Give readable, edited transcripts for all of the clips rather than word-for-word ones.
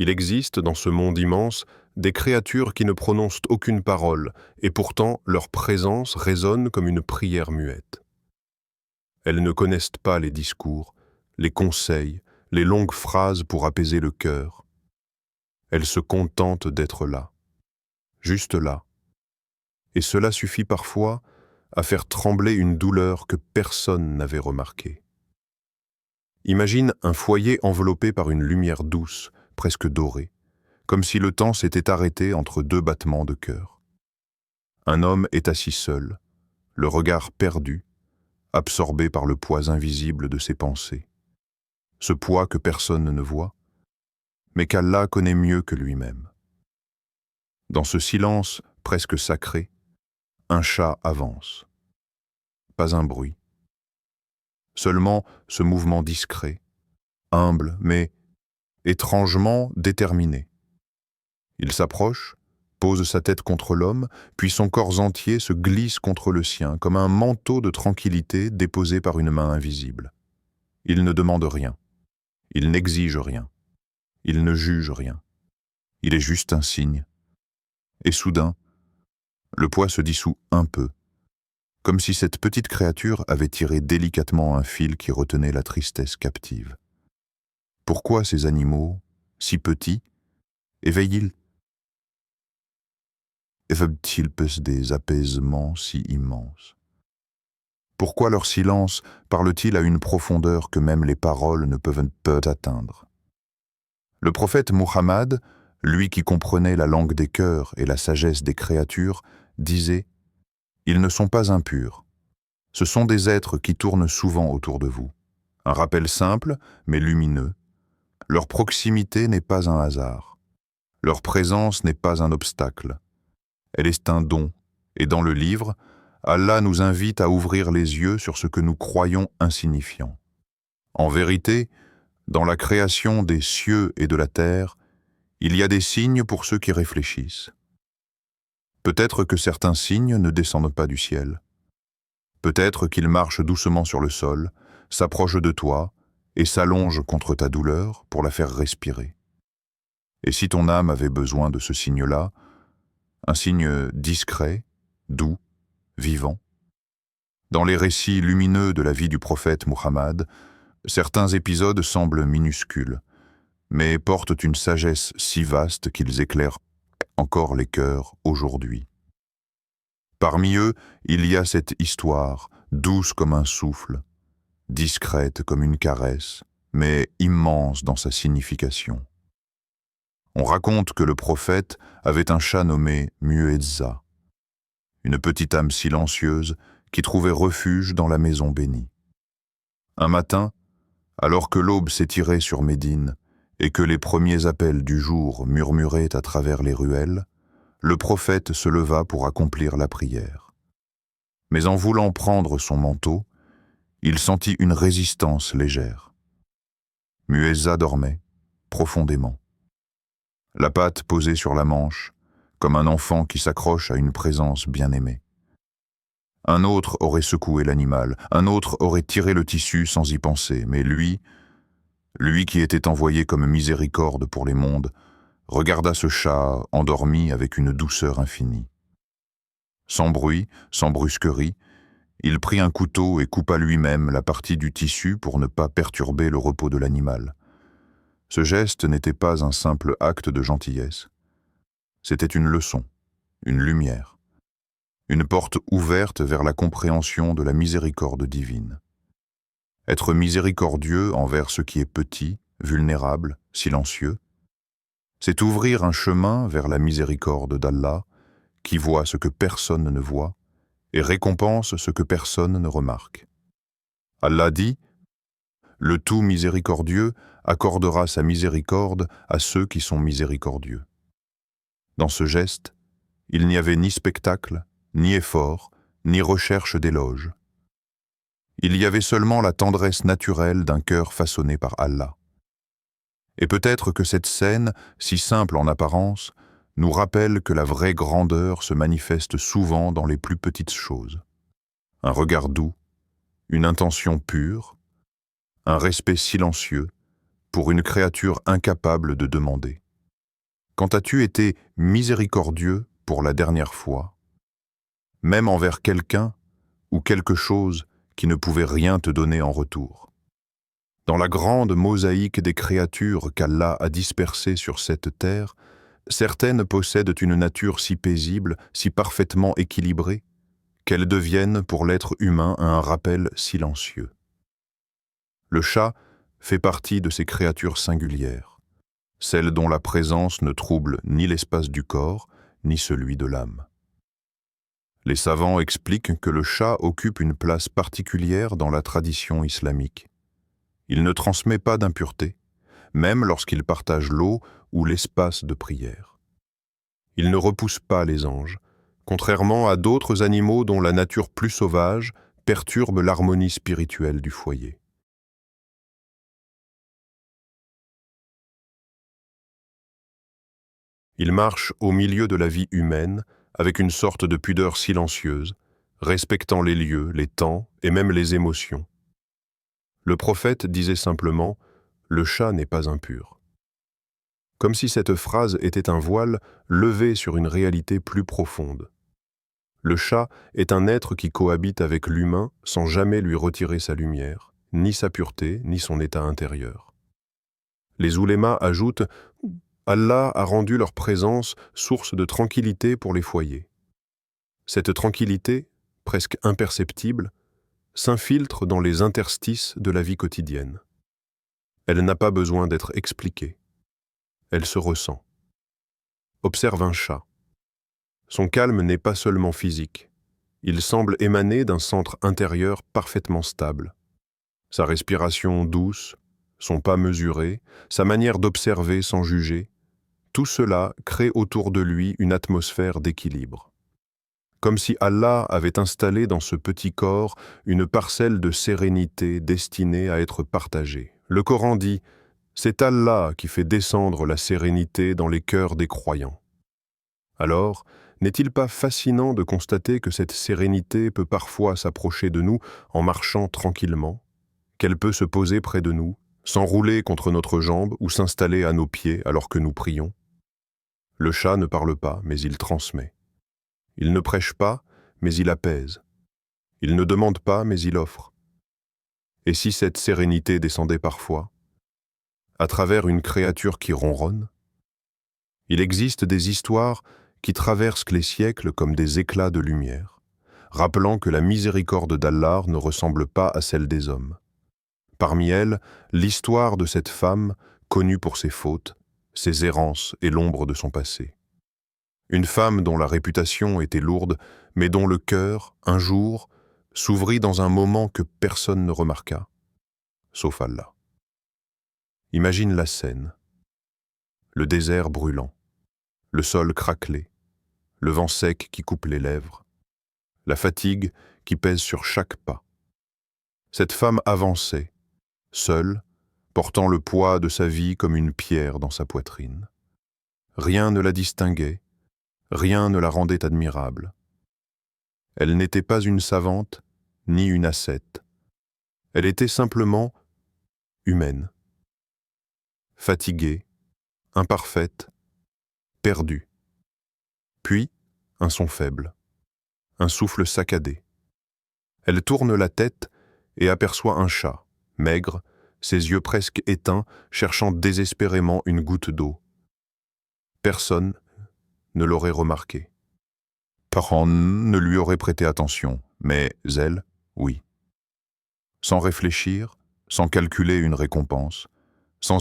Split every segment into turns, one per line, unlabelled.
Il existe dans ce monde immense des créatures qui ne prononcent aucune parole, et pourtant leur présence résonne comme une prière muette. Elles ne connaissent pas les discours, les conseils, les longues phrases pour apaiser le cœur. Elles se contentent d'être là, juste là. Et cela suffit parfois à faire trembler une douleur que personne n'avait remarquée. Imagine un foyer enveloppé par une lumière douce, presque dorée, comme si le temps s'était arrêté entre deux battements de cœur. Un homme est assis seul, le regard perdu, absorbé par le poids invisible de ses pensées. Ce poids que personne ne voit, mais qu'Allah connaît mieux que lui-même. Dans ce silence presque sacré, un chat avance. Pas un bruit. Seulement ce mouvement discret, humble, mais étrangement déterminé. Il s'approche, pose sa tête contre l'homme, puis son corps entier se glisse contre le sien, comme un manteau de tranquillité déposé par une main invisible. Il ne demande rien. Il n'exige rien. Il ne juge rien. Il est juste un signe. Et soudain, le poids se dissout un peu, comme si cette petite créature avait tiré délicatement un fil qui retenait la tristesse captive. Pourquoi ces animaux, si petits, éveillent-ils des apaisements si immenses? Pourquoi leur silence parle-t-il à une profondeur que même les paroles ne peuvent atteindre? Le prophète Muhammad, lui qui comprenait la langue des cœurs et la sagesse des créatures, disait « Ils ne sont pas impurs. Ce sont des êtres qui tournent souvent autour de vous. Un rappel simple, mais lumineux. Leur proximité n'est pas un hasard. Leur présence n'est pas un obstacle. Elle est un don, et dans le livre, Allah nous invite à ouvrir les yeux sur ce que nous croyons insignifiant. En vérité, dans la création des cieux et de la terre, il y a des signes pour ceux qui réfléchissent. Peut-être que certains signes ne descendent pas du ciel. Peut-être qu'ils marchent doucement sur le sol, s'approchent de toi et s'allongent contre ta douleur pour la faire respirer. Et si ton âme avait besoin de ce signe-là, un signe discret, doux, vivant. Dans les récits lumineux de la vie du prophète Muhammad, certains épisodes semblent minuscules, mais portent une sagesse si vaste qu'ils éclairent encore les cœurs aujourd'hui. Parmi eux, il y a cette histoire, douce comme un souffle, discrète comme une caresse, mais immense dans sa signification. On raconte que le prophète avait un chat nommé Muezza, une petite âme silencieuse qui trouvait refuge dans la maison bénie. Un matin, alors que l'aube s'étirait sur Médine et que les premiers appels du jour murmuraient à travers les ruelles, le prophète se leva pour accomplir la prière. Mais en voulant prendre son manteau, il sentit une résistance légère. Muezza dormait, profondément. La patte posée sur la manche, comme un enfant qui s'accroche à une présence bien-aimée. Un autre aurait secoué l'animal, un autre aurait tiré le tissu sans y penser, mais lui qui était envoyé comme miséricorde pour les mondes, regarda ce chat endormi avec une douceur infinie. Sans bruit, sans brusquerie, il prit un couteau et coupa lui-même la partie du tissu pour ne pas perturber le repos de l'animal. Ce geste n'était pas un simple acte de gentillesse. C'était une leçon, une lumière, une porte ouverte vers la compréhension de la miséricorde divine. Être miséricordieux envers ce qui est petit, vulnérable, silencieux, c'est ouvrir un chemin vers la miséricorde d'Allah, qui voit ce que personne ne voit et récompense ce que personne ne remarque. Allah dit « Le tout miséricordieux accordera sa miséricorde à ceux qui sont miséricordieux. » Dans ce geste, il n'y avait ni spectacle, ni effort, ni recherche d'éloge. Il y avait seulement la tendresse naturelle d'un cœur façonné par Allah. Et peut-être que cette scène, si simple en apparence, nous rappelle que la vraie grandeur se manifeste souvent dans les plus petites choses. Un regard doux, une intention pure, un respect silencieux pour une créature incapable de demander. Quand as-tu été miséricordieux pour la dernière fois, même envers quelqu'un ou quelque chose qui ne pouvait rien te donner en retour? Dans la grande mosaïque des créatures qu'Allah a dispersées sur cette terre, certaines possèdent une nature si paisible, si parfaitement équilibrée, qu'elles deviennent pour l'être humain un rappel silencieux. Le chat fait partie de ces créatures singulières, celles dont la présence ne trouble ni l'espace du corps, ni celui de l'âme. Les savants expliquent que le chat occupe une place particulière dans la tradition islamique. Il ne transmet pas d'impureté, même lorsqu'il partage l'eau ou l'espace de prière. Il ne repousse pas les anges, contrairement à d'autres animaux dont la nature plus sauvage perturbe l'harmonie spirituelle du foyer. Il marche au milieu de la vie humaine avec une sorte de pudeur silencieuse, respectant les lieux, les temps et même les émotions. Le prophète disait simplement « Le chat n'est pas impur ». Comme si cette phrase était un voile levé sur une réalité plus profonde. Le chat est un être qui cohabite avec l'humain sans jamais lui retirer sa lumière, ni sa pureté, ni son état intérieur. Les oulémas ajoutent « Allah a rendu leur présence source de tranquillité pour les foyers ». Cette tranquillité, presque imperceptible, s'infiltre dans les interstices de la vie quotidienne. Elle n'a pas besoin d'être expliquée. Elle se ressent. Observe un chat. Son calme n'est pas seulement physique. Il semble émaner d'un centre intérieur parfaitement stable. Sa respiration douce, son pas mesuré, sa manière d'observer sans juger, tout cela crée autour de lui une atmosphère d'équilibre. Comme si Allah avait installé dans ce petit corps une parcelle de sérénité destinée à être partagée. Le Coran dit « C'est Allah qui fait descendre la sérénité dans les cœurs des croyants ». Alors, n'est-il pas fascinant de constater que cette sérénité peut parfois s'approcher de nous en marchant tranquillement, qu'elle peut se poser près de nous, s'enrouler contre notre jambe ou s'installer à nos pieds alors que nous prions? Le chat ne parle pas, mais il transmet. Il ne prêche pas, mais il apaise. Il ne demande pas, mais il offre. Et si cette sérénité descendait parfois, à travers une créature qui ronronne? Il existe des histoires qui traversent les siècles comme des éclats de lumière, rappelant que la miséricorde d'Allah ne ressemble pas à celle des hommes. Parmi elles, l'histoire de cette femme, connue pour ses fautes, ses errances et l'ombre de son passé. Une femme dont la réputation était lourde, mais dont le cœur, un jour, s'ouvrit dans un moment que personne ne remarqua, sauf Allah. Imagine la scène. Le désert brûlant, le sol craquelé, le vent sec qui coupe les lèvres, la fatigue qui pèse sur chaque pas. Cette femme avançait, seule, portant le poids de sa vie comme une pierre dans sa poitrine. Rien ne la distinguait, rien ne la rendait admirable. Elle n'était pas une savante, ni une ascète. Elle était simplement humaine, fatiguée, imparfaite, perdue. Puis, un son faible, un souffle saccadé. Elle tourne la tête et aperçoit un chat, maigre, ses yeux presque éteints, cherchant désespérément une goutte d'eau. Personne ne l'aurait remarqué. Personne ne lui aurait prêté attention, mais elle, oui. Sans réfléchir, sans calculer une récompense,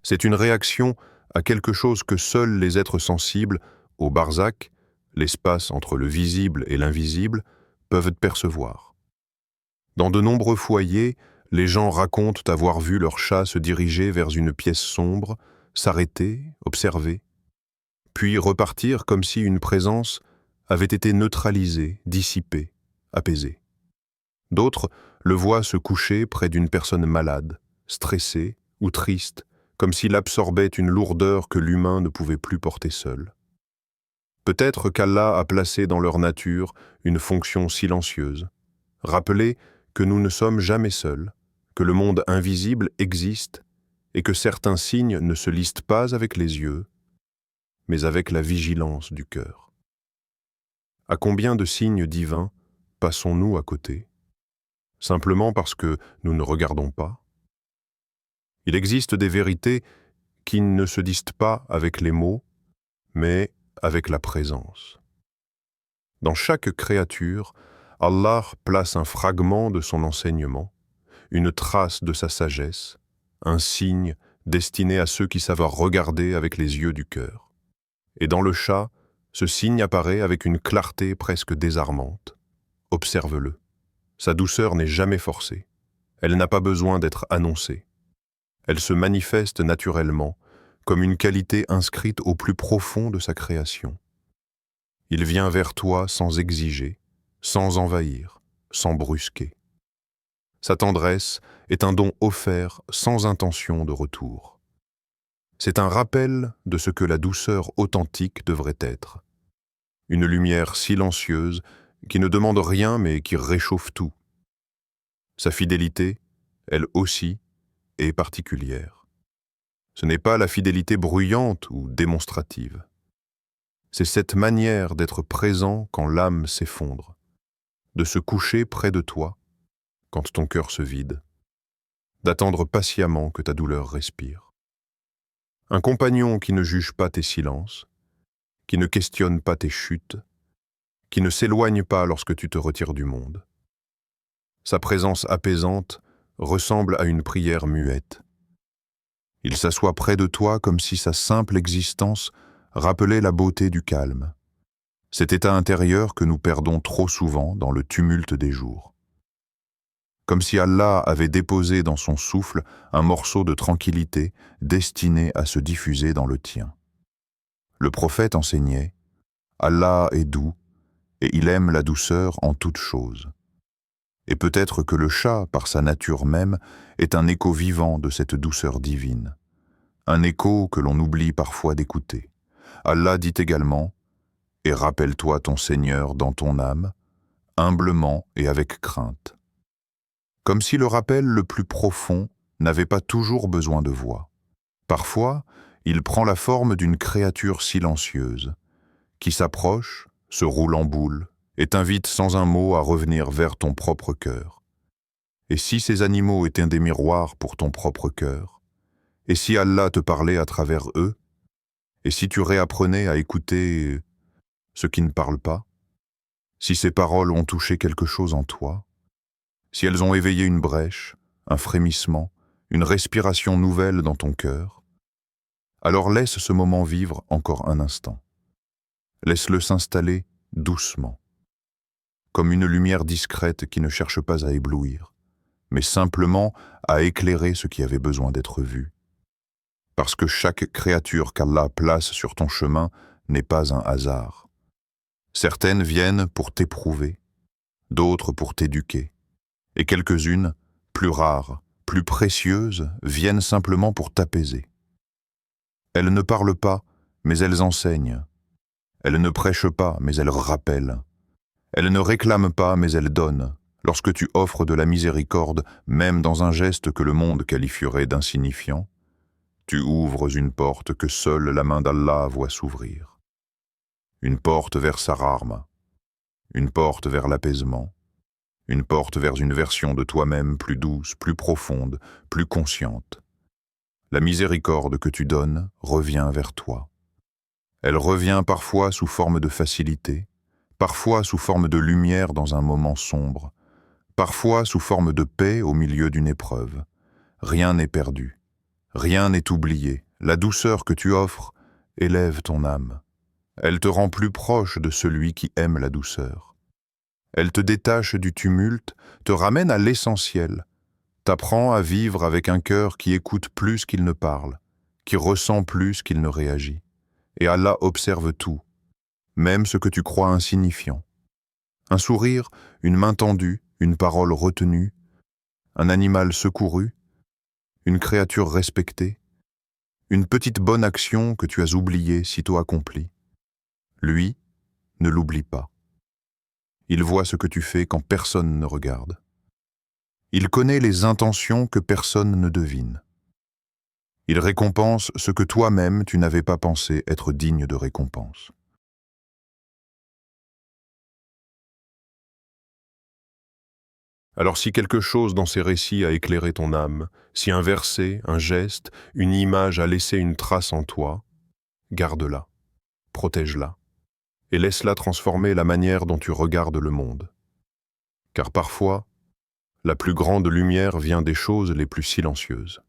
c'est une réaction à quelque chose que seuls les êtres sensibles, au barzakh, l'espace entre le visible et l'invisible, peuvent percevoir. Dans de nombreux foyers, les gens racontent avoir vu leur chat se diriger vers une pièce sombre, s'arrêter, observer, puis repartir comme si une présence avait été neutralisée, dissipée, apaisée. D'autres le voient se coucher près d'une personne malade, stressée ou triste, comme s'il absorbait une lourdeur que l'humain ne pouvait plus porter seul. Peut-être qu'Allah a placé dans leur nature une fonction silencieuse, rappeler que nous ne sommes jamais seuls, que le monde invisible existe et que certains signes ne se lisent pas avec les yeux,
mais avec la vigilance du cœur. À combien de signes divins passons-nous à côté, simplement parce que nous ne regardons pas? Il existe des vérités qui ne se disent pas avec les mots, mais avec la présence. Dans chaque créature, Allah place un fragment de son enseignement, une trace de sa sagesse, un signe destiné à ceux qui savent regarder avec les yeux du cœur. Et dans le chat, ce signe apparaît avec une clarté presque désarmante. Observe-le. Sa douceur n'est jamais forcée. Elle n'a pas besoin d'être annoncée. Elle se manifeste naturellement, comme une qualité inscrite au plus profond de sa création. Il vient vers toi sans exiger, sans envahir, sans brusquer. Sa tendresse est un don offert sans intention de retour. C'est un rappel de ce que la douceur authentique devrait être. Une lumière silencieuse qui ne demande rien mais qui réchauffe tout. Sa fidélité, elle aussi, est particulière. Ce n'est pas la fidélité bruyante ou démonstrative. C'est cette manière d'être présent quand l'âme s'effondre, de se coucher près de toi quand ton cœur se vide, d'attendre patiemment que ta douleur respire. Un compagnon qui ne juge pas tes silences, qui ne questionne pas tes chutes, qui ne s'éloigne pas lorsque tu te retires du monde. Sa présence apaisante ressemble à une prière muette. Il s'assoit près de toi comme si sa simple existence rappelait la beauté du calme, cet état intérieur que nous perdons trop souvent dans le tumulte des jours. Comme si Allah avait déposé dans son souffle un morceau de tranquillité destiné à se diffuser dans le tien. Le prophète enseignait « Allah est doux et il aime la douceur en toutes choses ». Et peut-être que le chat, par sa nature même, est un écho vivant de cette douceur divine. Un écho que l'on oublie parfois d'écouter. Allah dit également « Et rappelle-toi ton Seigneur dans ton âme, humblement et avec crainte ». Comme si le rappel le plus profond n'avait pas toujours besoin de voix. Parfois, il prend la forme d'une créature silencieuse, qui s'approche, se roule en boule, et t'invite sans un mot à revenir vers ton propre cœur. Et si ces animaux étaient des miroirs pour ton propre cœur? Et si Allah te parlait à travers eux? Et si tu réapprenais à écouter ce qui ne parle pas? Si ces paroles ont touché quelque chose en toi? Si elles ont éveillé une brèche, un frémissement, une respiration nouvelle dans ton cœur? Alors laisse ce moment vivre encore un instant. Laisse-le s'installer doucement, comme une lumière discrète qui ne cherche pas à éblouir, mais simplement à éclairer ce qui avait besoin d'être vu. Parce que chaque créature qu'Allah place sur ton chemin n'est pas un hasard. Certaines viennent pour t'éprouver, d'autres pour t'éduquer, et quelques-unes, plus rares, plus précieuses, viennent simplement pour t'apaiser. Elles ne parlent pas, mais elles enseignent. Elles ne prêchent pas, mais elles rappellent. Elles ne réclament pas, mais elles donnent, lorsque tu offres de la miséricorde, même dans un geste que le monde qualifierait d'insignifiant. Tu ouvres une porte que seule la main d'Allah voit s'ouvrir. Une porte vers sa rahma, une porte vers l'apaisement, une porte vers une version de toi-même plus douce, plus profonde, plus consciente. La miséricorde que tu donnes revient vers toi. Elle revient parfois sous forme de facilité, parfois sous forme de lumière dans un moment sombre, parfois sous forme de paix au milieu d'une épreuve. Rien n'est perdu, rien n'est oublié. La douceur que tu offres élève ton âme. Elle te rend plus proche de celui qui aime la douceur. Elle te détache du tumulte, te ramène à l'essentiel, t'apprend à vivre avec un cœur qui écoute plus qu'il ne parle, qui ressent plus qu'il ne réagit. Et Allah observe tout, même ce que tu crois insignifiant. Un sourire, une main tendue, une parole retenue, un animal secouru, une créature respectée, une petite bonne action que tu as oubliée sitôt accomplie. Lui ne l'oublie pas. Il voit ce que tu fais quand personne ne regarde. Il connaît les intentions que personne ne devine.
Il récompense ce que toi-même tu n'avais pas pensé être digne de récompense.
Alors si quelque chose dans ces récits a éclairé ton âme, si un verset, un geste, une image a laissé une trace en toi, garde-la, protège-la, et laisse-la transformer la manière dont tu regardes le monde. Car parfois, la plus grande lumière vient des choses les plus silencieuses.